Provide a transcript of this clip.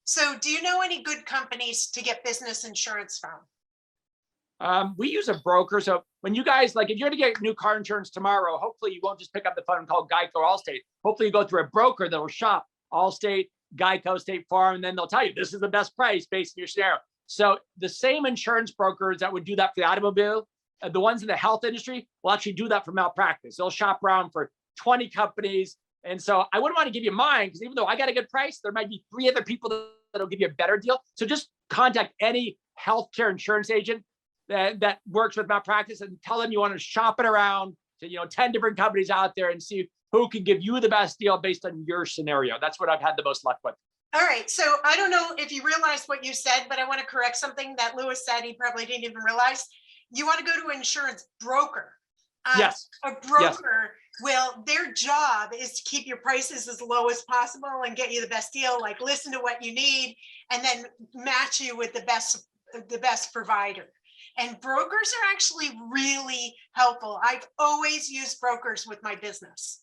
So do you know any good companies to get business insurance from? We use a broker. So when you guys, like, if you're going to get new car insurance tomorrow, hopefully you won't just pick up the phone and call Geico or Allstate. Hopefully you go through a broker that will shop Allstate, Geico, State Farm, and then they'll tell you this is the best price based on your scenario. So the same insurance brokers that would do that for the automobile, the ones in the health industry will actually do that for malpractice. They'll shop around for 20 companies. And so I wouldn't want to give you mine because even though I got a good price, there might be three other people that'll give you a better deal. So just contact any healthcare insurance agent that works with malpractice and tell them you want to shop it around to 10 different companies out there and see who can give you the best deal based on your scenario. That's what I've had the most luck with. All right. So I don't know if you realized what you said, but I want to correct something that Lewis said. He probably didn't even realize. You want to go to an insurance broker. Yes. A Yes. broker will, their job is to keep your prices as low as possible and get you the best deal, like listen to what you need and then match you with the best provider. And brokers are actually really helpful. I've always used brokers with my business.